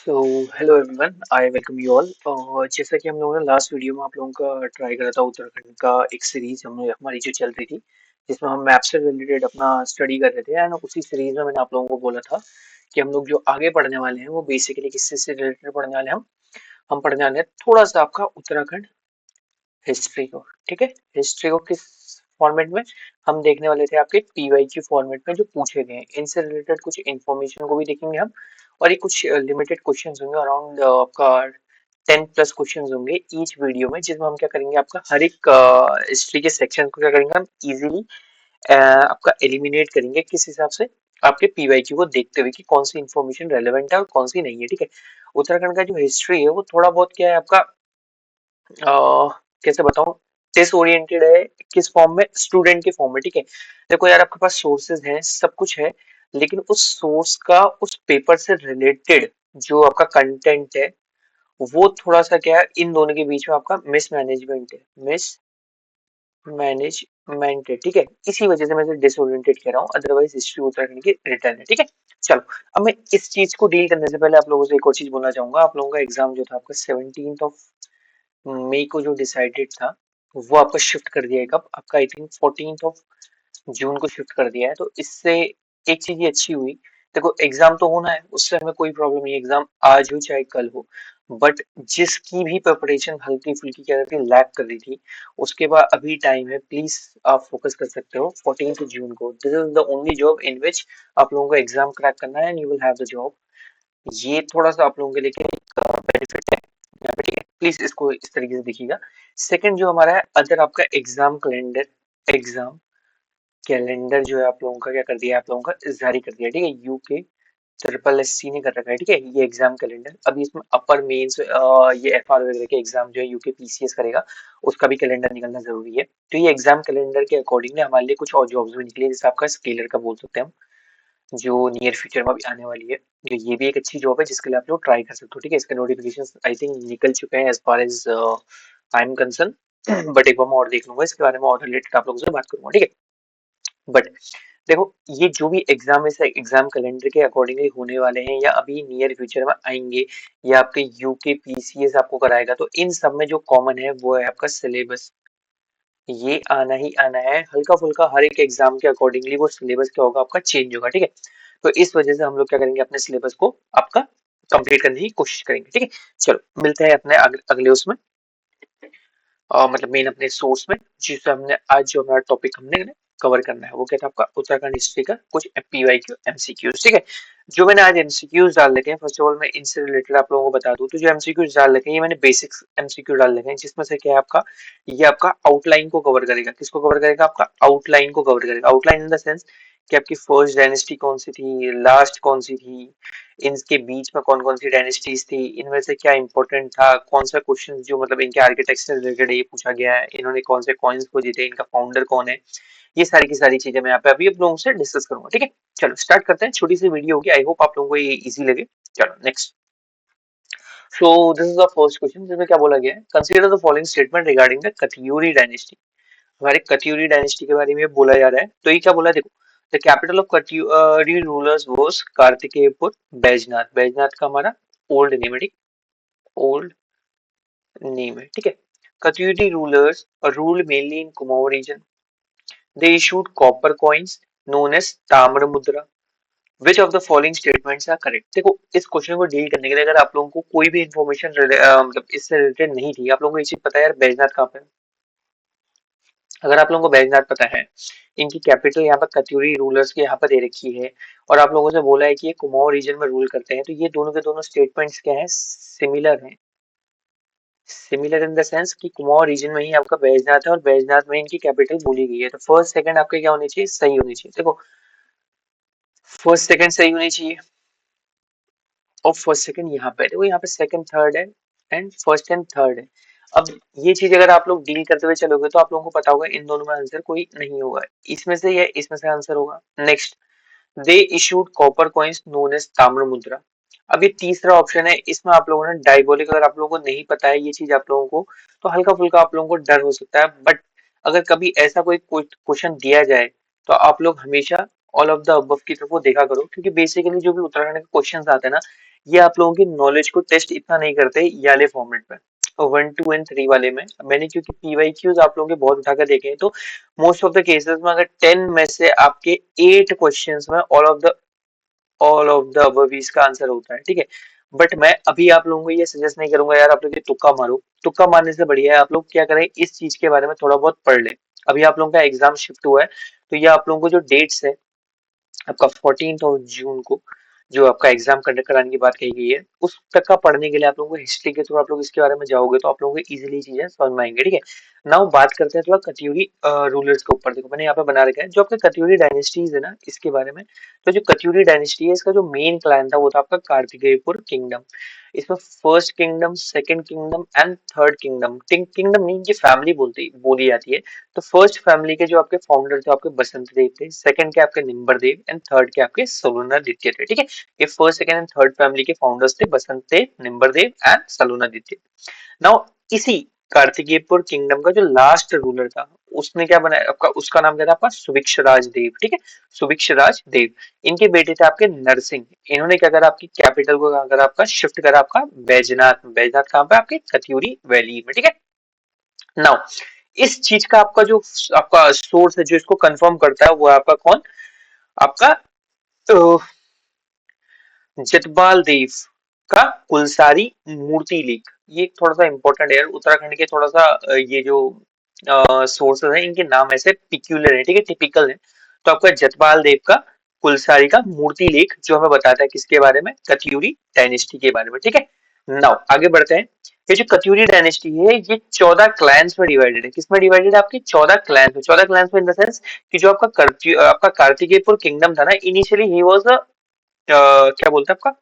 So hello everyone, I welcome you all. और जैसा कि हम लोगों ने लास्ट वीडियो में आप लोगों का ट्राई करा था, उत्तराखंड का एक सीरीज हमने हमारी जो चल रही थी जिसमें हम मैप से रिलेटेड अपना स्टडी कर रहे थे। एंड उसी सीरीज में मैंने आप लोगों को बोला था कि हम लोग जो आगे पढ़ने वाले हैं वो बेसिकली किससे से रिलेटेड पढ़ने वाले हैं। हम पढ़ने वाले हैं थोड़ा सा आपका उत्तराखंड हिस्ट्री को। ठीक है, हिस्ट्री को किस फॉर्मेट में हम देखने वाले थे, आपके पीवाईक्यू फॉर्मेट में जो पूछे गए हैं इनसे रिलेटेड कुछ इन्फॉर्मेशन को भी देखेंगे हम। और ये कुछ लिमिटेड क्वेश्चंस होंगे, अराउंड आपका 10+ क्वेश्चंस होंगे ईच वीडियो में, जिसमें हम क्या करेंगे, आपका हर एक हिस्ट्री के सेक्शन को क्या करेंगे हम इजीली आपका एलिमिनेट करेंगे। किस हिसाब से, आपके पीवाईक्यू को देखते हुए कि कौन सी इन्फॉर्मेशन रेलेवेंट है और कौन सी नहीं है। ठीक है, उत्तराखंड का जो हिस्ट्री है वो थोड़ा बहुत क्या है आपका, कैसे बताऊं, डिसोरिएंटेड है। किस फॉर्म में, स्टूडेंट के फॉर्म में। ठीक है, देखो यार, आपके पास सोर्सेज हैं, सब कुछ है, लेकिन उस सोर्स का उस पेपर से रिलेटेड जो आपका कंटेंट है वो थोड़ा सा क्या है, इन दोनों के बीच में आपका मिसमैनेजमेंट है, मिसमैनेजमेंट है। ठीक है, इसी वजह से मैं इसे डिसोरिएंटेड कह रहा हूँ, अदरवाइज हिस्ट्री उत्तराखंड की रिटर्न है। ठीक है, चलो अब मैं इस चीज को डील करने से पहले आप लोगों से एक और चीज बोलना चाहूंगा। आप लोगों का एग्जाम जो था आपका 17 मई को जो डिसाइडेड था वो आपका शिफ्ट कर दिया है। कब आपका, आई थिंक 14 जून को शिफ्ट कर दिया है। तो इससे एक चीज ये अच्छी हुई, देखो एग्जाम तो होना है, उससे हमें कोई प्रॉब्लम नहीं, एग्जाम आज हो चाहे कल हो। बट जिसकी भी प्रिपरेशन हल्की फुल्की क्या रहती है, लैग कर रही थी, उसके बाद अभी टाइम है, प्लीज आप फोकस कर सकते हो 14 जून को। This is the only job in which आप लोगों को एग्जाम क्रैक करना है and you will have the job. ये थोड़ा सा आप लोगों के लिए एक बेनिफिट है यहाँ पे। ठीक है, प्लीज इसको इस तरीके से देखिएगा। सेकंड जो हमारा है, अदर आपका एग्जाम कैलेंडर जो है आप लोगों का क्या कर दिया है, आप लोगों का जारी कर दिया है। ठीक है, यूके ट्रिपल एस सी ने कर रखा है। ठीक है, ये एग्जाम कैलेंडर अभी इसमें अपर मेंस ये एफआर वगैरह के एग्जाम जो है यूके पीसीएस करेगा, उसका भी कैलेंडर निकलना जरूरी है। तो ये एग्जाम कैलेंडर के अकॉर्डिंगली हमारे लिए कुछ और जॉब्स भी निकली है, जैसे आपका स्केलर का बोल सकते हैं हम, जो नियर फ्यूचर में भी आने वाली है। तो ये भी एक अच्छी जॉब है जिसके लिए आप लोग ट्राई कर सकते हो। ठीक है, इसके नोटिफिकेशन आई थिंक निकल चुके हैं as far as I am concerned, but एक बार मैं और देख लूंगा इसके बारे में, और रिलेटेड आप लोगों से बात करूंगा। ठीक है, बट देखो, ये जो भी एग्जाम है एग्जाम कैलेंडर के अकॉर्डिंगली होने वाले हैं या अभी नियर फ्यूचर में आएंगे, या आपके यूके पीसीएस आपको कराएगा, तो इन सब में जो कॉमन है वो है आपका सिलेबस। ये आना ही आना है, हल्का फुल्का हर एक एग्जाम के अकॉर्डिंगली वो सिलेबस क्या होगा आपका, चेंज होगा। ठीक है, तो इस वजह से हम लोग क्या करेंगे, अपने सिलेबस को आपका कंप्लीट करने की कोशिश करेंगे। ठीक है, चलो मिलते हैं अपने अगले उसमें, मतलब मेन अपने सोर्स में, जिससे हमने आज जो हमारा टॉपिक हमने कवर करना है वो क्या था आपका, उत्तराखंड हिस्ट्री का कुछ पीवाईक्यू एमसीक्यूज। ठीक है, जो मैंने आज एमसीक्यूज डाल रखे हैं, फर्स्ट ऑफ ऑल मैं इनसे रिलेटेड आप लोगों को बता दूं, तो जो एमसीक्यूज डाल रखे हैं ये मैंने बेसिक्स एमसीक्यू डाल रखे हैं, जिसमें से क्या है आपका, ये आपका आउटलाइन को कवर करेगा। किसको कवर करेगा, आपका आउटलाइन को कवर करेगा। आउटलाइन इन द सेंस कि आपकी फर्स्ट डायनेस्टी कौन सी थी, लास्ट कौन सी थी, इनके बीच में कौन कौन सी डायनेस्टीज थी, इनमें से क्या इंपॉर्टेंट था, कौन सा क्वेश्चन जो मतलब इनके आर्किटेक्चर से रिलेटेड ये पूछा गया है, इन्होंने कौन से कॉइन्स को जीते, इनका फाउंडर कौन है, ये सारी की सारी चीजें मैं यहाँ पे अभी आप लोगों से डिस्कस करूंगा। ठीक है, चलो स्टार्ट करते हैं, छोटी सी वीडियो होगी, आई होप आप लोगों को ये इजी लगे। चलो next. So this is the first question, जिसमें क्या बोला गया है, consider the following statement regarding the Katyuri dynasty. हमारे कत्यूरी डायनेस्टी के बारे में बोला जा रहा है, तो ये क्या बोला है, देखो, the capital of Katyuri rulers was Kartikeyapur Baijnath. Baijnath का हमारा ओल्ड नेम है। ठीक, ओल्ड नेम है। ठीक है, Katyuri rulers ruled mainly in Kumaon region. They issued copper coins known as tamra mudra. Which of the following statements are correct. देखो, इस क्वेश्चन को डील करने के लिए अगर आप लोगों को कोई भी इन्फॉर्मेशन मतलब इससे रिलेटेड नहीं थी, आप लोगों को ये चीज पता है यार बैजनाथ कहाँ पे है, अगर आप लोगों को बैजनाथ पता है, इनकी कैपिटल यहाँ पर कत्यूरी रूलर्स की यहाँ पर दे रखी है, और आप लोगों से बोला है कि ये कुमाऊं रीजन में रूल करते हैं, तो ये दोनों के दोनों स्टेटमेंट्स क्या है, सिमिलर हैं। सिमिलर इन द सेंस कि कुमाऊं रीजन में ही आपका बैजनाथ है और बैजनाथ में इनकी कैपिटल बोली गई है, तो फर्स्ट सेकंड आपके क्या होने चाहिए, सही होनी चाहिए। देखो, फर्स्ट सेकंड सही होनी चाहिए, और फर्स्ट सेकंड यहाँ पे, देखो यहाँ पे सेकंड थर्ड है, एंड फर्स्ट एंड थर्ड है। अब ये चीज अगर आप लोग डील करते हुए चलोगे तो आप लोगों को पता होगा इन दोनों में आंसर कोई नहीं होगा, इसमें से या इसमें से आंसर होगा। Next, they issued copper coins known as tamra mudra. अब ये तीसरा ऑप्शन है, इसमें आप लोगों ने डायबोलिक, अगर आप लोगों को नहीं पता है ये चीज आप लोगों को, तो हल्का फुल्का आप लोगों को डर हो सकता है, बट अगर कभी ऐसा कोई क्वेश्चन दिया जाए तो आप लोग हमेशा ऑल ऑफ द अबव की तरफ वो देखा करो, क्योंकि बेसिकली जो भी उत्तराखंड के क्वेश्चंस आते हैं ना, ये आप लोगों की नॉलेज को टेस्ट इतना नहीं करते ये वाले फॉर्मेट में। 1, 2 एंड 3 वाले में मैंने, क्योंकि पीवाईक्यूज आप लोगों के बहुत उठाकर देखे हैं, तो मोस्ट ऑफ द केसेस में अगर 10 में से आपके 8 क्वेश्चंस में ऑल ऑफ द अबव इसका आंसर होता है, ठीक है। बट मैं अभी आप लोगों को ये सजेस्ट नहीं करूंगा यार आप लोग ये तुक्का मारो। तुक्का मारने से बढ़िया है आप लोग क्या करें, इस चीज के बारे में थोड़ा बहुत पढ़ लें। अभी आप लोगों का एग्जाम शिफ्ट हुआ है, तो ये आप लोगों को जो डेट्स है आपका 14 जून को जो आपका एग्जाम कंडक्ट कराने की बात कही गई है, उस तक का पढ़ने के लिए आप लोगों को हिस्ट्री के थ्रू आप लोग इसके बारे में जाओगे तो आप लोगों को इजीली चीजें समझ में आएंगे, ठीक है। नाउ बात करते हैं थोड़ा कत्यूरी रूलर्स के ऊपर। देखो मैंने यहाँ पे बना रखा है जो आपके कत्यूरी डायनेस्टीज है ना, इसके बारे में। तो जो कत्यूरी डायनेस्टी है, इसका जो मेन क्लैन था वो था आपका कार्तिकेयपुर किंगडम। इसमें first kingdom, second kingdom and third kingdom, kingdom नहीं, ये फैमिली बोली जाती है। तो फर्स्ट फैमिली के जो आपके फाउंडर थे आपके बसंत देव थे, सेकंड के आपके निम्बर देव एंड थर्ड के आपके सलूनादित्य थे, ठीक है। ये first second and third family के फाउंडर्स थे, बसंत देव, निम्बर देव एंड सलूनादित्य। नाउ इसी कार्तिकेयपुर किंगडम का जो लास्ट रूलर था उसने क्या बनाया आपका, उसका नाम क्या था आपका, सुभिक्षराज देव, ठीक है। सुभिक्षराज देव, इनके बेटे थे आपके नरसिंह। इन्होंने क्या करा, आपकी कैपिटल को कहा करा आपका, शिफ्ट करा आपका बैजनाथ। बैजनाथ कहाँ पे, आपके कत्यूरी वैली में, ठीक है। नाउ इस चीज का आपका जो आपका सोर्स है जो इसको कंफर्म करता है वो है आपका कौन, आपका जटबाल देव का कुलसारी मूर्ति लेख। ये थोड़ा सा इंपॉर्टेंट है यार, उत्तराखंड के थोड़ा सा ये जो सोर्सेस हैं इनके नाम ऐसे पिक्यूलर है, ठीक है, टिपिकल है। तो आपका जटपाल देव का कुलसारी का मूर्ति लेख जो हमें बताता है किसके बारे में, कत्यूरी डायनेस्टी के बारे में, ठीक है। नाउ आगे बढ़ते हैं। ये जो कत्यूरी डायनेस्टी है ये 14 क्लैंस में डिवाइडेड है। किसमें डिवाइडेड है, आपकी 14 क्लैंस में। 14 क्लैंस में इन द सेंस कि जो आपका कार्तिकेयपुर किंगडम था ना, इनिशियली ही वाज क्या बोलते हैं आपका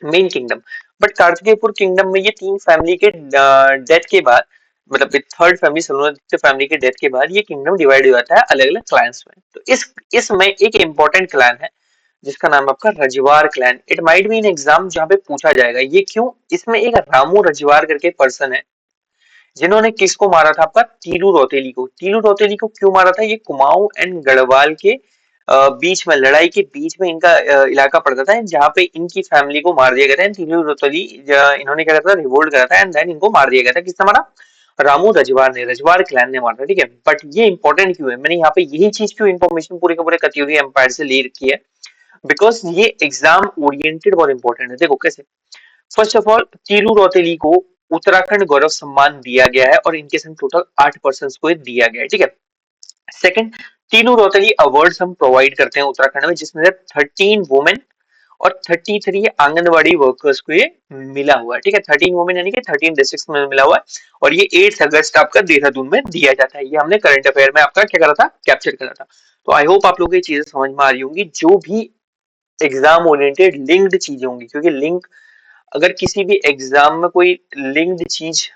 main kingdom. But Kartikeyapur kingdom में ये तीन फैमिली के डेथ के बाद, मतलब थर्ड फैमिली सलूनादित्य फैमिली के डेथ के बाद ये किंगडम डिवाइड हो जाता है अलग अलग क्लैंस में। तो इसमें एक इंपॉर्टेंट क्लैन है जिसका नाम आपका Rajwar clan. It might be in exam जहां पे पूछा जाएगा। ये क्यों, इसमें एक रामू रजवार करके पर्सन है जिन्होंने किसको मारा था, आपका तीलू रौतेली को। तीलू रौतेली को क्यों मारा था, ये कुमाऊं एंड गढ़वाल के बीच में, लड़ाई के बीच में इनका इलाका पड़ता था जहां पे इनकी फैमिली को मार दिया गया था। तीलू रौतेली इन्होंने क्या करा था, रिवोल्ट करा था एंड देन इनको मार दिया गया था। किसने मारा, रामू रजवार ने, रजवार क्लैन ने मारा था, ठीक है। बट ये इंपॉर्टेंट क्यों है, मैंने यहाँ पे यही चीज क्यों इन्फॉर्मेशन पूरे के पूरे कत्यूरी एम्पायर से ले रखी है, बिकॉज ये एग्जाम ओरिएंटेड बहुत इंपॉर्टेंट है। देखो कैसे, first of all Teelu Rauteli को उत्तराखंड गौरव सम्मान दिया गया है और इनके संग टोटल 8 पर्सन को दिया गया है, ठीक है। सेकंड, तीनू रौतेली अवार्ड्स हम प्रोवाइड करते हैं उत्तराखंड में, जिसमें से 13 वुमेन और 33 आंगनवाड़ी वर्कर्स को ये मिला हुआ है, ठीक है। 13 वुमेन यानी कि 13 डिस्ट्रिक्ट्स में मिला हुआ है और ये 8 अगस्त आपका देहरादून में दिया जाता है। ये हमने करंट अफेयर में आपका क्या करा था, कैप्चर करा था। तो आई होप आप लोगों को ये चीजें समझ में आ रही होंगी जो भी एग्जाम ओरिएंटेड लिंक्ड चीजें होंगी, क्योंकि लिंक, अगर किसी भी एग्जाम में कोई लिंक्ड चीज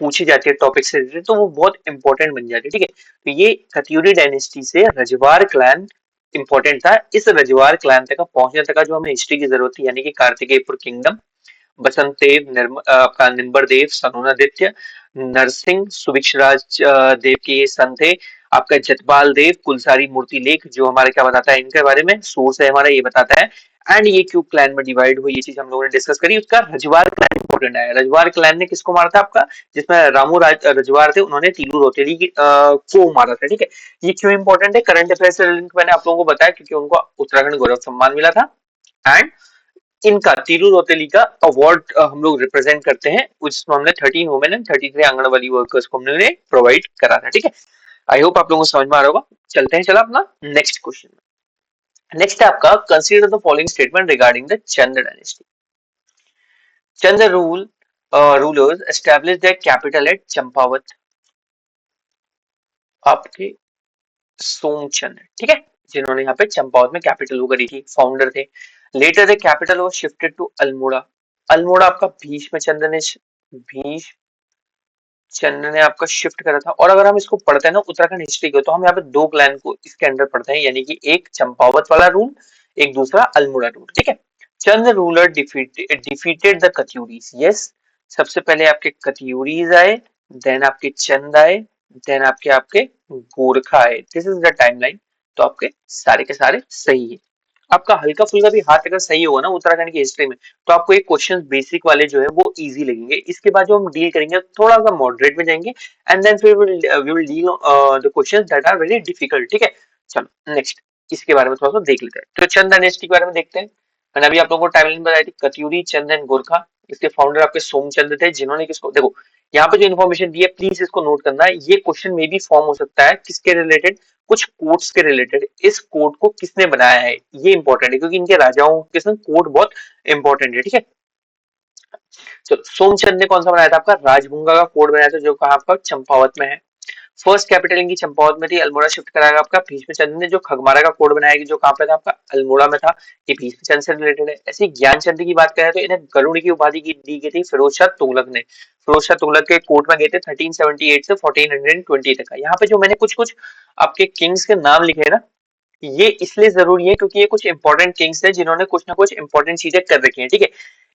पूछी जाती है टॉपिक से रिलेटेड तो वो बहुत इंपॉर्टेंट बन जाती है, ठीक है। तो ये कत्यूरी डायनेस्टी से रजवार क्लैन इंपॉर्टेंट था। इस रजवार क्लैन तक पहुंचने तक जो हमें हिस्ट्री की जरूरत थी, यानी कि कार्तिकेयपुर किंगडम, बसंत देव, आपका निम्बर देव, सनुनादित्य, नरसिंह, सुभिक्षराज देव के ये सन थे। आपका जतपाल देव, कुलसारी मूर्ति लेख जो हमारे क्या बताता है इनके बारे में, सोर्स है हमारा, ये बताता है। एंड ये क्यों क्लैन में डिवाइड हुई, ये चीज हम लोगों ने डिस्कस करी। उसका रजवार क्लैन इंपॉर्टेंट है। रजवार क्लैन ने किसको मारा था आपका, जिसमें रजवार थे, उन्होंने तीलू रौतेली को मारा था, ठीक है। ये क्यों इंपॉर्टेंट है, करंट अफेयर से लिंक मैंने आप लोगों को बताया क्योंकि उनको उत्तराखंड गौरव सम्मान मिला था एंड इनका तीलू रौतेली का अवार्ड हम लोग रिप्रेजेंट करते हैं, जिसमें हमने 13 वुमेन एंड 33 आंगनवाड़ी वर्कर्स को हमने प्रोवाइड करा था, ठीक है। आई होप आप लोगों को समझ में आ रहा होगा। चलते हैं, चला अपना नेक्स्ट क्वेश्चन। नेक्स्ट है आपका, consider the following statement regarding the Chand dynasty. Chand rulers establish the capital eight Champawat. आपके सोमचंद, ठीक है, जिन्होंने यहाँ पे चंपावत में कैपिटल वो करी थी, फाउंडर थे। Later the capital was shifted to Almora. Almora आपका भीष्म चंद्र ने, भीष्म चंद्र ने आपका शिफ्ट करा था। और अगर हम इसको पढ़ते हैं ना उत्तराखंड हिस्ट्री को, तो हम यहाँ पे दो क्लैन को इसके अंडर पढ़ते हैं, यानी कि एक चंपावत वाला रूल, एक दूसरा अल्मोड़ा रूल, ठीक है। चंद रूलर डिफीटेड द कत्यूरीज। यस, सबसे पहले आपके कत्यूरीज आए, देन आपके चंद आए, देन आपके आपके गोरखा आए। This is the timeline. तो आपके सारे के सारे सही है। आपका हल्का फुल्का भी हाथ अगर सही होगा ना उत्तराखंड की हिस्ट्री में, तो आपको एक क्वेश्चन बेसिक वाले जो है वो इजी लगेंगे। इसके बाद जो हम डील करेंगे थोड़ा सा मॉडरेट में जाएंगे, एंड देन फिर we will deal the questions that are very difficult. ठीक है, चलो नेक्स्ट इसके बारे में थोड़ा सा देख लेते हैं। तो चंद डायनेस्टी के बारे में देखते हैं। मैंने अभी आप लोगों को टाइमलाइन बताई थी, कत्यूरी, चंद एंड गोरखा। इसके फाउंडर आपके सोमचंद थे, जिन्होंने किसको, देखो यहाँ पे जो इन्फॉर्मेशन दी है प्लीज इसको नोट करना है। ये क्वेश्चन में भी फॉर्म हो सकता है किसके रिलेटेड, कुछ कोर्ट्स के रिलेटेड। इस कोर्ट को किसने बनाया है ये इंपॉर्टेंट है, क्योंकि इनके राजाओं के संग कोर्ट बहुत इंपॉर्टेंट है। ठीक है, चलो सोमचंद ने कौन सा बनाया था, आपका राजभुंगा का कोड बनाया था, जो कहा आपका चंपावत में है। फर्स्ट कैपिटल इनकी चंपावत में थी, अल्मोड़ा शिफ्ट कराया आपका भीष्मचंद्र ने। जो खगमारा का कोड बनाया जो कहाँ पे था, आपका अल्मोड़ा में था। ये भीष्मचंद्र से रिलेटेड है। ऐसे ज्ञानचंद की बात करें तो इन्हें गरुड़ की उपाधि दी गई थी फिरोज शाह तुगलक ने। फिरोज शाह तुगलक के कोर्ट में गए थे 1378 से 1420 तक का। यहाँ पे जो मैंने कुछ कुछ आपके किंग्स के नाम लिखे हैं ना, ये इसलिए जरूरी है क्योंकि ये कुछ इंपॉर्टेंट किंग्स हैं जिन्होंने कुछ ना कुछ इंपॉर्टेंट चीजें कर रखी हैं। ठीक है,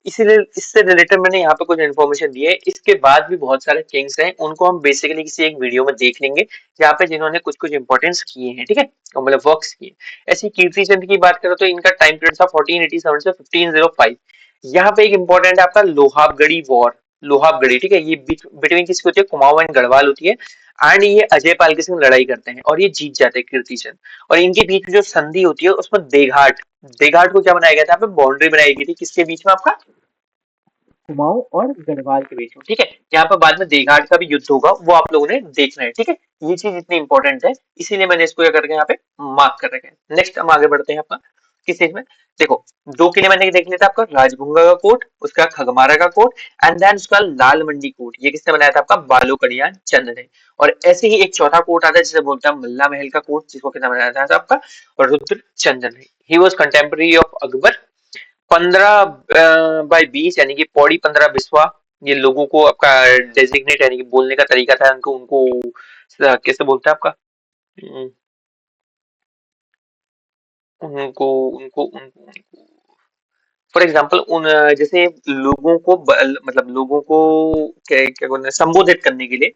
इसीलिए इससे रिलेटेड मैंने यहाँ पे कुछ इन्फॉर्मेशन दी है। इसके बाद भी बहुत सारे किंग्स हैं, उनको हम बेसिकली किसी एक वीडियो में देख लेंगे, यहाँ पे जिन्होंने कुछ कुछ इंपॉर्टेंस किए हैं। ठीक है, मतलब वर्क्स किए। ऐसी कीर्ति चंद की बात करें तो इनका टाइम पीरियड था 1487 से 1505। यहाँ पे एक इंपॉर्टेंट है आपका लोहाबगढ़ी वॉर। लोहाबगढ़ी, ठीक है, ये बिटवीन किसकी होती है, कुमाऊं एंड गढ़वाल होती है। एंड ये अजय पाल के संग लड़ाई करते हैं और ये जीत जाते हैं कीर्तिचंद। और इनके बीच में जो संधि होती है उसमें देघाट, देघाट को क्या बनाया गया था, यहाँ पे बाउंड्री बनाई गई थी किसके बीच में, आपका कुमाऊं और गढ़वाल के बीच में। ठीक है, यहाँ पर बाद में देघाट का भी युद्ध होगा, वो आप लोगों ने देखना है। ठीक है, ये चीज इतनी इंपॉर्टेंट है, इसीलिए मैंने इसको करके यहाँ पे मार्क कर रखा है। नेक्स्ट हम आगे बढ़ते हैं आपका किस चीज में। देखो दो किले मैंने देख लिया था, आपका राजभुंगा का कोट, उसका खगमारा का कोट, एंड देन उसका लाल मंडी कोट। ये किसने बनाया था, आपका बालो कड़ियान चंद ने। और ऐसे ही एक चौथा कोट आता है जिसे बोलता है मल्ला महल का कोट, जिसको किसने बनाया था आपका रुद्र चंद ने। He was contemporary of Akbar. 15/20 यानी कि पौड़ी 15 बिस्वा, ये लोगों को आपका डेजिग्नेट यानी कि बोलने का तरीका था उनको, कैसे बोलते हैं आपका, उन- उनको उनको उनको फॉर एग्जाम्पल उन जैसे लोगों को मतलब लोगों को क्या क्या बोलते हैं संबोधित करने के लिए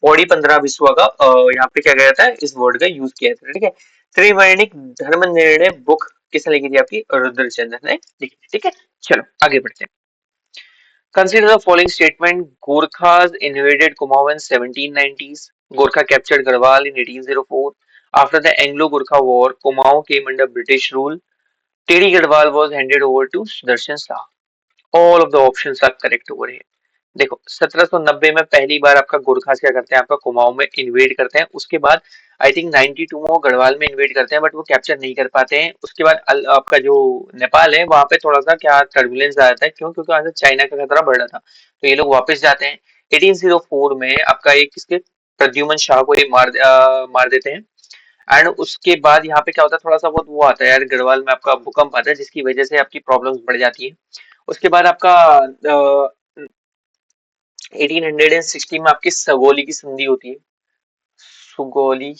पौड़ी 15 बिस्वा का यहाँ पे क्या गया था, इस वर्ड का यूज किया था। ठीक है, त्रिवर्णिक धर्म निर्णय बुक किसने लिखी थी, आपकी रुद्रचंद्र ने लिखी थी। ठीक है, चलो आगे बढ़ते हैं। Consider the following statement. Gorkhas invaded Kumaon in 1790s. Gorkha captured Garhwal in 1804. After the Anglo-Gorkha War, Kumaon came under British rule. Tedi Garhwal was handed over to Sudarshan Shah. All of the options are correct over here. देखो 1790 में पहली बार आपका गोरखास क्या करते हैं, आपका कुमाऊं में invade करते हैं। उसके बाद आई थिंक 92 में वो गढ़वाल में इन्वेड करते हैं, बट वो कैप्चर नहीं कर पाते हैं। उसके बाद आपका जो नेपाल है वहां पे थोड़ा सा क्या टर्बुलेंस आ जाता है, क्यों, क्योंकि वहां से चाइना का खतरा बढ़ रहा था, तो ये लोग वापस जाते हैं। 1804 में आपका एक किसके, प्रद्युमन शाह को ये मार देते हैं। एंड उसके बाद यहाँ पे क्या होता है, थोड़ा सा बहुत वो आता है यार, गढ़वाल में आपका भूकंप आता है जिसकी वजह से आपकी प्रॉब्लम्स बढ़ जाती है। उसके बाद आपका 1860 में आपकी सगोली की संधि होती है, सुगोली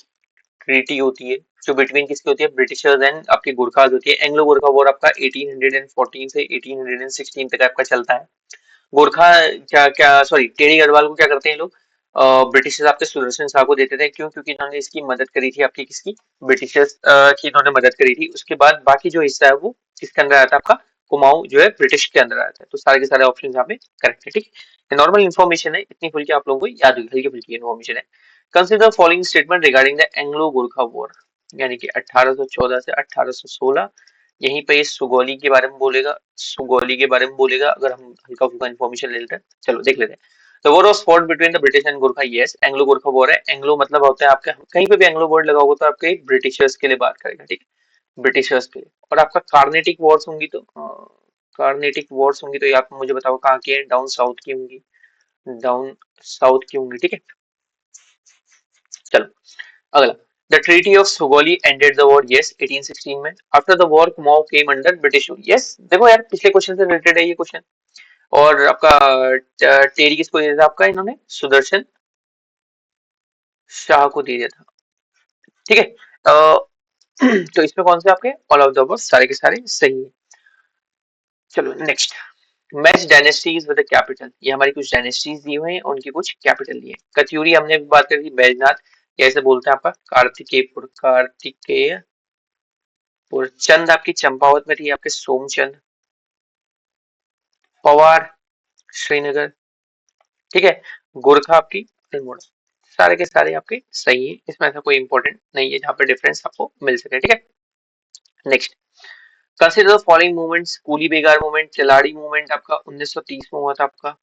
ट्रीटी होती है, जो बिटवीन किसकी होती है, ब्रिटिशर्स एंड आपके गुरखाज होती है। एंग्लो गोरखा वॉर आपका 1814 से 1816 तक आपका चलता है। गोरखा क्या क्या सॉरी टेरी गढ़वाल को क्या करते हैं लोग, ब्रिटिशर्स आपके सुदर्शन शाह को देते थे। क्यों, क्योंकि इन्होंने इसकी मदद करी थी, आपकी किसकी, ब्रिटिशर्स की इन्होंने मदद करी थी। उसके बाद बाकी जो हिस्सा है वो किसके अंदर आया था, आपका कुमाऊं जो है ब्रिटिश के अंदर आया था। तो सारे के सारे ऑप्शन यहाँ पे करेक्ट है। ठीक है, नॉर्मल इन्फॉर्मेशन है, इतनी खुल के आप लोगों को याद होगी, हल्की फुल्की इन्फॉर्मेशन है। Consider following statement regarding the Anglo Gorkha war, यानी कि 1814 से 1816। यहीं पे सुगौली के बारे में बोलेगा, सुगौली के बारे में बोलेगा, अगर हम हल्का फुल्का इन्फॉर्मेशन ले लेते हैं। चलो देख लेते हैं। The war was fought between the British and Gurkha. Yes, Anglo Gorkha war है। एंग्लो मतलब होता है आपके, कहीं पे भी एंग्लो वर्ड लगा होगा तो आपके ब्रिटिशर्स के लिए बात करेगा। ठीक है, ब्रिटिशर्स के लिए। और आपका कार्नेटिक वॉर्स होंगी तो कार्नेटिक वॉर्स होंगी तो ये आप मुझे बताओ कहाँ की है, डाउन साउथ की होंगी, डाउन साउथ की होंगी। ठीक है, चलो अगला। The Treaty of Sugoi ended the war. Yes, 1816 में। After the war, Kumaon came under British rule. Yes, देखो यार पिछले क्वेश्चन से रिलेटेड है ये क्वेश्चन। और आपका टेरी किसको दिया था, आपका इन्होंने सुदर्शन शाह को दे दिया था। ठीक है, तो इसमें कौन से आपके ऑल ऑफ द अबव सारे के सारे सही है। चलो next, match dynasties with capital. ये हमारी कुछ डायनेस्टीज दी हुई हैं, उनकी कुछ कैपिटल दी है। कत्यूरी हमने बात करी थी, बैजनाथ, कैसे बोलते हैं आपका कार्तिकेयपुर, कार्तिकेयपुर। चंद आपकी चंपावत में थी, आपके सोमचंद। पवार श्रीनगर, ठीक है। गोरखा आपकी अल्मोड़ा। सारे के सारे आपके सही है, इसमें ऐसा कोई इंपॉर्टेंट नहीं है जहाँ पे डिफरेंस आपको मिल सके, ठीक है। Next, consider the following movements. Coolie Begar movement, Chilari movement आपका 1930 में हुआ था आपका।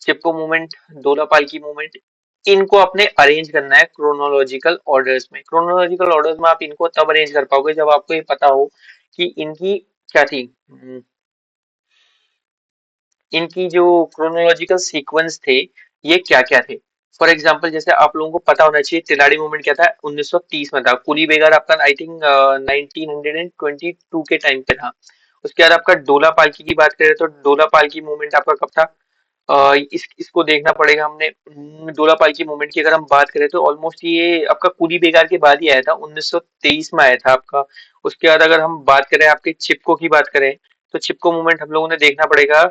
चिपको मूवमेंट, दोला पालकी मूवमेंट। इनको आपने अरेंज करना है क्रोनोलॉजिकल ऑर्डर्स में। क्रोनोलॉजिकल ऑर्डर्स में आप इनको तब अरेंज कर पाओगे जब आपको ये पता हो कि इनकी क्या थी, इनकी जो क्रोनोलॉजिकल सीक्वेंस थे ये क्या क्या थे। फॉर एग्जांपल जैसे आप लोगों को पता होना चाहिए तिलाड़ी मूवमेंट क्या था, 1930 में था। कुली बेगार आपका आई थिंक 1922 के टाइम पे था। उसके बाद आपका डोला पालकी की बात करें तो डोला पालकी मूवमेंट आपका कब था, इसको देखना पड़ेगा हमने। डोला पालकी मूवमेंट की अगर हम बात करें तो ऑलमोस्ट ये आपका कुली बेगार के बाद ही आया था, 1923 में आया था आपका। उसके बाद अगर हम बात करें आपके चिपको की बात करें तो चिपको मूवमेंट हम लोगों ने देखना पड़ेगा,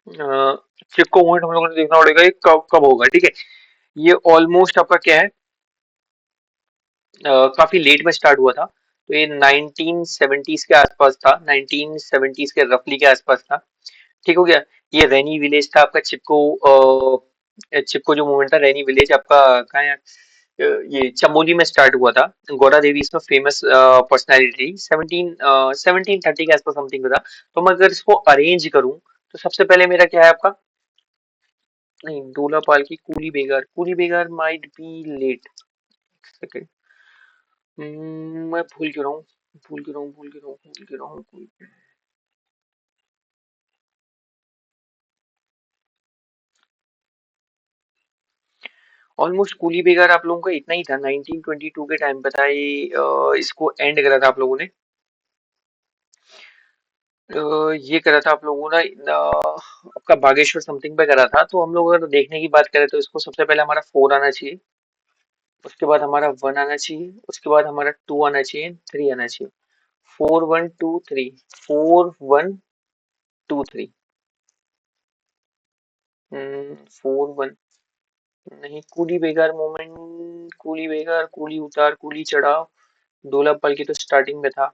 चिपको मूवमेंट हम लोगों ने देखना पड़ेगा ये कब कब होगा, ठीक है। ये ऑलमोस्ट आपका क्या है, काफी लेट में स्टार्ट हुआ था, तो ये 1970s के आसपास था, 1970s के रफली के आसपास था, ठीक हो गया। ये रैनी विलेज था आपका चिपको, चिपको जो मूवमेंट था रैनी विलेज आपका कहाँ है, ये चमोली में स्टार्ट हुआ था। गौरा देवी इसमें फेमस पर्सनैलिटी, 1730 के आसपास समथिंग का था। तो मैं अगर इसको अरेंज करूं तो सबसे पहले मेरा क्या है आपका, नहीं Dola Palki Coolie Begar, Coolie Begar might be late. Second, मैं भूल क्यों रहा हूँ, भूल क्यों रहा हूँ, भूल क्यों रहा हूँ, भूल क्यों रहा हूँ। ऑलमोस्ट कूली बेगार आप लोगों का इतना ही था, 1922 के टाइम पे था ये, इसको एंड करा था आप लोगों ने। ये करा था आप लोगों ने आपका बागेश्वर समथिंग पे करा था। तो हम लोग अगर देखने की बात करें तो इसको सबसे पहले हमारा 4 आना चाहिए, उसके बाद हमारा 1 आना चाहिए, उसके बाद हमारा 2 आना चाहिए, 3 आना चाहिए। 4 1 2 3, 4 1 2 3, 4 1, नहीं coolie बेगार moment, coolie Begar, coolie उतार, कूली चढ़ाव, डोला पल की तो स्टार्टिंग में था।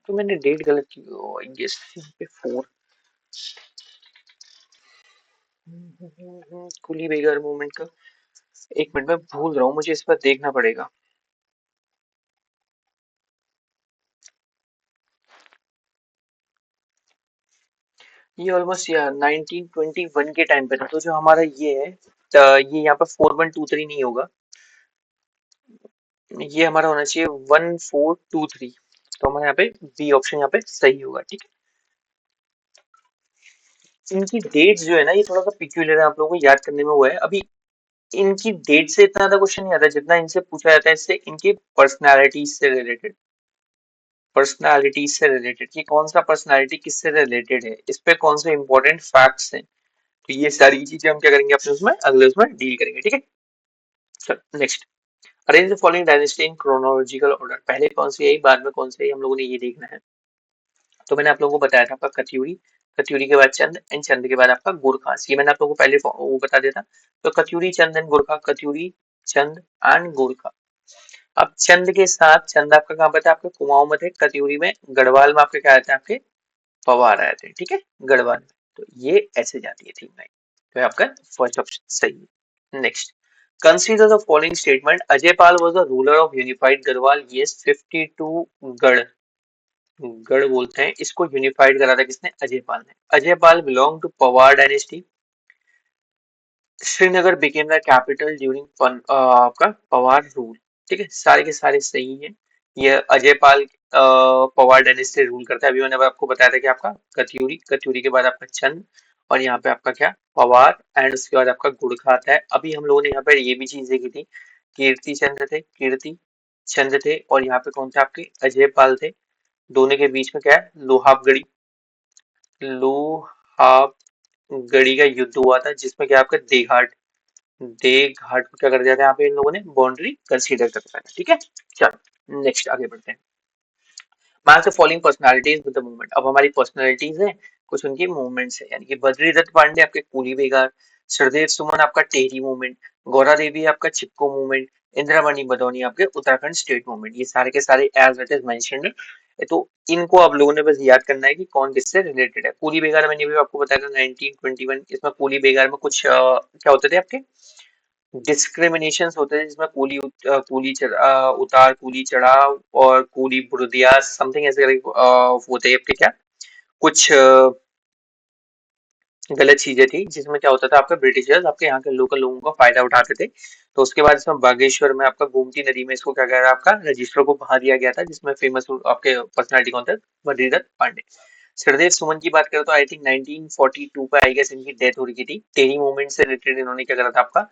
तो मैंने डेट गलत की, आई गेस यहाँ पे 4। कूली बेगार मूवमेंट का, एक मिनट में भूल रहा हूँ, मुझे इस पर देखना पड़ेगा। ये ऑलमोस्ट यार 1921 के टाइम पे था, तो जो हमारा ये है, ये यहाँ पे 4 1 2 3 नहीं होगा, ये हमारा होना चाहिए 1 4 2 3। तो हमारे यहाँ पे बी ऑप्शन यहाँ पे सही होगा, ठीक है। इनकी डेट्स जो है ना ये थोड़ा सा पिक्यूलियर है, आप लोगों को याद करने में वो है। अभी इनकी डेट से इतना ज्यादा क्वेश्चन नहीं आता जितना इनसे पूछा जाता है, इससे इनके पर्सनालिटीज से रिलेटेड, पर्सनालिटीज से रिलेटेड कि कौन सा पर्सनालिटी किससे रिलेटेड है, इस पे कौन से इंपॉर्टेंट फैक्ट्स हैं। तो ये सारी चीजें हम क्या करेंगे अपने उसमें अगले उसमें डील करेंगे, ठीक है। चलो next, arrange the following dynasty in chronological order. पहले कौन सी आई बाद में कौन सी आई हम लोगों ने ये देखना है। तो मैंने आप लोगों को बताया था आपका कत्यूरी, कत्यूरी के बाद चंद एंड चंद के बाद आपका गुरखास, ये मैंने आप लोगों को पहले वो बता दिया था। तो कत्यूरी चंद एंड गुरखा, कत्यूरी चंद एंड गुरखा। अब चंद के साथ, चंद आपका कहाँ पे था, आपके कुमाऊं में थे। कत्यूरी में गढ़वाल में आपके क्या आते हैं, आपके पवार आए थे, ठीक है, गढ़वाल में। तो ये ऐसे जाती है थी लाइन, तो आपका फर्स्ट ऑप्शन सही है। Next, consider the following statement, Ajaypal was the ruler of unified Garhwal. Yes, 52 गढ़, गढ़ बोलते हैं इसको, यूनिफाइड करा था किसने, अजयपाल ने। Ajaypal belong to Pawar dynasty. Srinagar became the capital during आपका पवार रूल, ठीक है, सारे के सारे सही है। ये अजयपाल पवार डायनेस्टी रूल करता है। अभी मैंने आपको बताया था कि आपका कत्यूरी, कत्यूरी के बाद आपका चंद, और यहाँ पे आपका क्या पवार, एंड उसके बाद आपका गुड़खा आता है। अभी हम लोगों ने यहाँ पे ये भी चीज देखी थी, कीर्ति चंद्र थे, कीर्ति चंद थे, और यहाँ पे कौन थे आपके अजयपाल थे। दोनों के बीच में क्या है, लोहापगढ़ी, लोहापगढ़ी का युद्ध हुआ था, जिसमें क्या आपका देघाट, दे घाट को क्या कर दिया था यहाँ पे इन लोगों ने बाउंड्री कंसीडर कर रखा है, ठीक है। चलो नेक्स्ट आगे बढ़ते हैं। Match the following personalities with the movement. अब हमारी पर्सनालिटीज हैं, कुछ उनकी मूवमेंट्स है, यानी कि बद्री दत्त पांडे आपके कूली बेगार, श्रद्धेव सुमन आपका टेहरी मूवमेंट, गौरा देवी आपका चिपको मूवमेंट, इंदिरामणि बडौनी आपके उत्तराखंड स्टेट मूवमेंट। ये सारे के सारे एज इट इज मेंशन्ड है, तो इनको आप लोगों ने बस याद करना है कि कौन किससे रिलेटेड है। कूली बेगार मैंने भी आपको बताया था 1921, इसमें कूली बेगार में कुछ क्या होते थे आपके डिस्क्रिमिनेशन होते थे, जिसमें उतार, कूली चढ़ाव और कूली बुर्दिया समथिंग ऐसे करके होते हैं आपके क्या कुछ गलत चीजें थी, जिसमें क्या होता था आपका ब्रिटिशर्स आपके यहाँ के लोकल लोगों का फायदा उठाते थे। तो उसके बाद इसमें बागेश्वर में आपका गोमती नदी में इसको क्या कह रहा है आपका रजिस्टर को बहा दिया गया था, जिसमें फेमस आपके पर्सनालिटी कौन थे, बद्रीदत्त पांडे। श्रद्धेव सुमन की बात करें तो आई थिंक 1942 पे आई गेस इनकी डेथ हो रही थी। टेरी मूवमेंट से रिलेटेड इन्होंने क्या करा था आपका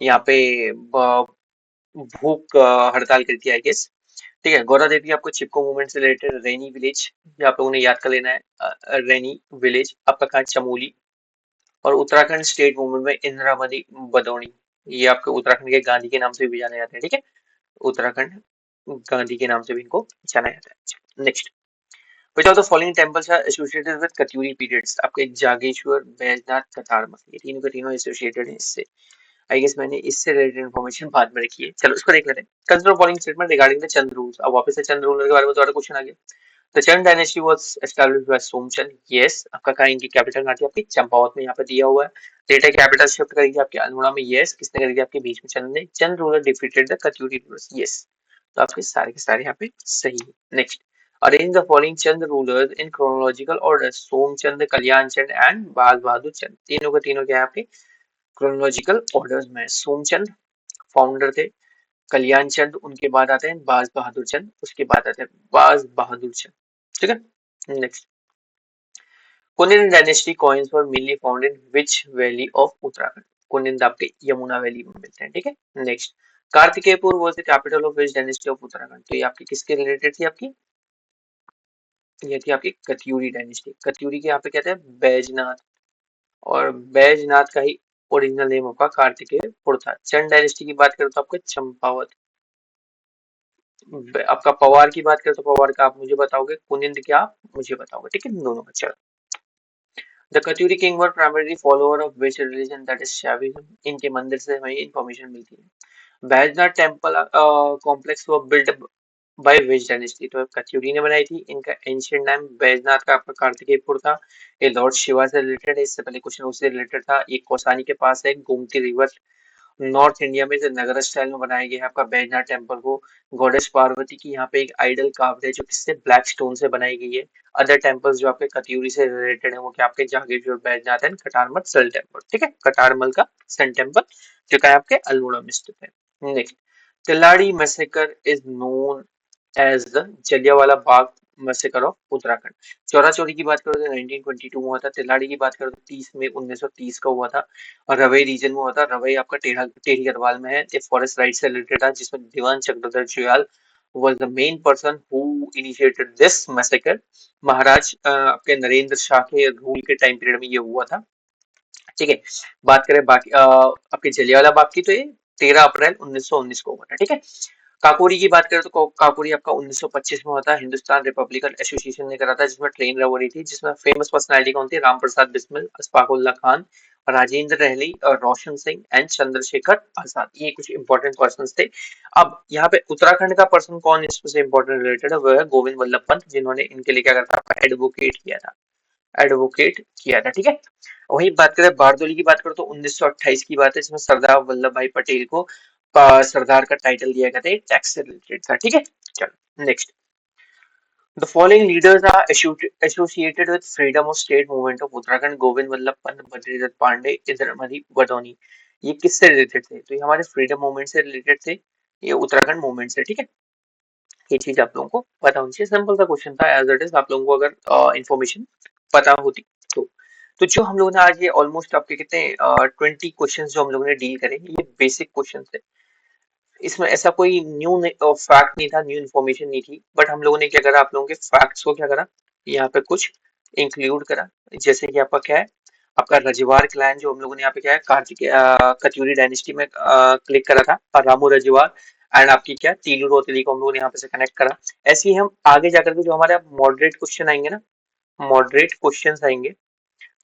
यहाँ पे भूख हड़ताल करी थी आई गेस। ठीक है, गौरा देवी आपको चिपको मूवमेंट से रिलेटेड, रैनी विलेज ये आप लोगों ने याद कर लेना है। रैनी विलेज आपका कहा चमोली। और उत्तराखंड स्टेट मूवमेंट में इंदिरामणि बडौनी, ये आपके उत्तराखंड के गांधी के नाम से भी जाने जाते हैं। ठीक है, उत्तराखंड गांधी के नाम से भी इनको जाना जाता है। Next, which of the following temples are associated with Katyuri periods? आपके जागेश्वर, बैजनाथ, कतारमल, ये तीनों के तीनों एसोसिएटेड हैं इससे। आई गेस मैंने इससे रिलेटेड इन्फॉर्मेशन बाद में रखी है, चलो उसको देख लेते हैं। Consider following statement regarding the Chandra rules. अब वापस से चंद्र रूलर के बारे में दोबारा क्वेश्चन आ गया। The Chand dynasty was established by Somchand. Yes, आपका कहा इनकी कैपिटल कहाँ थी आपकी चंपावत में, यहाँ पे दिया हुआ है। डेटा कैपिटल शिफ्ट करेगी आपके अल्मोड़ा में। Yes, किसने करी थी आपके बीच में चंद ने। Chand ruler defeated the Katyuri rulers. Yes, तो आपके सारे के सारे यहाँ पे सही है। Next, arrange the following Chand rulers in chronological order. Somchand, Kalyan Chand and बाल बहादुर चंद, तीनों के तीनों क्या है आपके क्रोनोलॉजिकल ऑर्डर्स में। सोमचंद फाउंडर थे, कल्याण चंद उनके बाद आते हैं, बाज बहादुर चंद उसके बाद आते हैं बाज बहादुर चंद। ठीक है, next, Kuninda dynasty coins were mainly found in which valley of Uttarakhand. Kuninda आपके यमुना वैली में मिलते हैं। ठीक है, next, Kartikeyapur was the capital of which dynasty of Uttarakhand. तो ये आपकी किसके रिलेटेड थी आपकी, ये थी आपकी कत्यूरी डायनेस्टी। कत्यूरी के यहाँ पे कहते हैं बैजनाथ, और बैजनाथ का ही ओरिजिनल नेम होगा कार्तिकेयपुर था। चंद डायनेस्टी की बात करें तो आपको चंपावत। आपका पवार की बात करें तो पवार का आप मुझे बताओगे, कुनिंद क्या आप मुझे बताओगे। ठीक है, दोनों का चलो। The Katyuri king were primary follower of which religion, that is Shaivism. इनके मंदिर से हमें इंफॉर्मेशन मिलती है। बैजनाथ टेम्पल कॉम्प्लेक्स वो बिल्ट बाय विच डायनेस्टी, तो कत्यूरी ने बनाई थी। इनका एंशिएंट नाम बैजनाथ का आपका कार्तिकेयपुर था। ये लॉर्ड शिवा से रिलेटेड है, इससे पहले क्वेश्चन उससे रिलेटेड था। ये कौसानी के पास है, गोमती रिवर नॉर्थ इंडिया में जो नगर स्टाइल में बनाया गया है आपका बैजनाथ टेम्पल को। गॉडेस पार्वती की यहाँ पे एक आइडल कार्व्ड है, जो किससे ब्लैक स्टोन से बनाई गई है। अदर टेम्पल्स जो आपके कत्यूरी से रिलेटेड है वो क्या आपके Jageshwar, Baijnath and Katarmal sun temple. ठीक है, कटारमल का सन टेम्पल जो क्या है आपके अल्मोड़ा में स्थित है। Next, Tiladi massacre is known as the Jallianwala Bagh massacre of Uttarakhand. Chaura Chauri की बात करो तो 1922 में हुआ था। तिलाड़ी की बात करो तो 30 मई 1930 का हुआ था, और रवई रीजन में हुआ था। रवई आपका टेढ़ी गढ़वाल में है। ये फॉरेस्ट राइट से रिलेटेड था, जिसमें दीवान Chakradhar Juyal was the main person who initiated this massacre। महाराज आपके नरेंद्र शाह के रूल के टाइम पीरियड में ये हुआ था। ठीक है, बात करें बाकी आपके जलियांवाला बाग की, तो ये 13 अप्रैल 1919 को हुआ था। ठीक है, काकोरी की बात करें तो काकोरी आपका 1925 में होता है। हिंदुस्तान रिपब्लिकन एसोसिएशन ने करा था, जिसमें ट्रेन रन हो रही थी, जिसमें फेमस पर्सनालिटी कौन थी, राम प्रसाद बिस्मिल, अशफाक उल्ला खान, राजेंद्र रहली और रोशन सिंह एंड चंद्रशेखर आजाद, ये कुछ इंपॉर्टेंट पर्सन थे। अब यहाँ पे उत्तराखंड का पर्सन कौन इससे इंपॉर्टेंट रिलेटेड है, वो है गोविंद वल्लभ पंत, जिन्होंने इनके लिए क्या करा था, एडवोकेट किया था। ठीक है, वही बात करें बारदोली की बात करो तो 1928 की बात है, जिसमें सरदार वल्लभ भाई पटेल को सरदार का टाइटल दिया गया था, टैक्स से रिलेटेड था। ठीक है, चलो next, the following leaders are associated with freedom of state movement of Uttarakhand. Govind Vallabh Pant, Badridatt Pandey, Indiramani Badoni, ये किससे रिलेटेड थे, तो ये हमारे फ्रीडम मूवमेंट से रिलेटेड थे, ये उत्तराखंड मूवमेंट से। ठीक है, ये चीज आप लोगों को पता होनी चाहिए। सिंपल सा क्वेश्चन था एज इट इज, आप लोगों को अगर इंफॉर्मेशन पता होती तो। तो जो हम लोगों ने आज ये ऑलमोस्ट आपके कितने 20 क्वेश्चन जो हम लोगों ने डील करे, ये बेसिक क्वेश्चन थे। इसमें ऐसा कोई न्यू फैक्ट नहीं था, न्यू इन्फॉर्मेशन नहीं थी, बट हम लोगों ने क्या करा, आप लोगों के फैक्ट्स को क्या करा, यहाँ पे कुछ इंक्लूड करा। जैसे कि आपका क्या है, आपका रजवार क्लैन जो हम लोगों ने यहाँ पे क्या है कार्तिक कत्यूरी डायनेस्टी में क्लिक करा था, और रामू रजवार एंड आपकी क्या तीलू रोतली को हम लोगों ने यहाँ पे से कनेक्ट करा। ऐसे ही हम आगे जाकर के जो हमारे मॉडरेट क्वेश्चन आएंगे ना, मॉडरेट क्वेश्चंस आएंगे,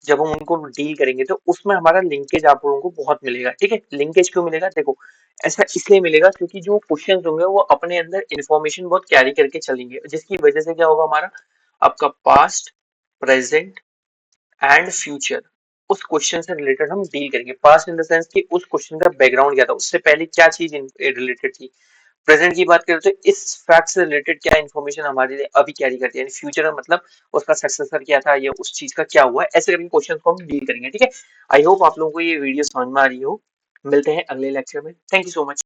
जब हम उनको डील करेंगे तो उसमें हमारा लिंकेज आप लोगों को बहुत मिलेगा। ठीक है, लिंकेज क्यों मिलेगा? देखो, ऐसा इसलिए मिलेगा क्योंकि जो क्वेश्चन होंगे वो अपने अंदर इंफॉर्मेशन बहुत कैरी करके चलेंगे, जिसकी वजह से क्या होगा, हमारा आपका पास्ट, प्रेजेंट एंड फ्यूचर उस क्वेश्चन से रिलेटेड हम डील करेंगे। पास्ट इन द सेंस कि उस क्वेश्चन का बैकग्राउंड क्या था, उससे पहले क्या चीज रिलेटेड थी। प्रेजेंट की बात करें तो इस फैक्ट से रिलेटेड क्या इन्फॉर्मेशन हमारे लिए अभी कैरी करती है, यानी फ्यूचर में मतलब उसका सक्सेसर क्या था या उस चीज का क्या हुआ है, ऐसे करके क्वेश्चन को हम डील करेंगे। ठीक है, आई होप आप लोगों को ये वीडियो समझ में आ रही हो। मिलते हैं अगले लेक्चर में। Thank you so much.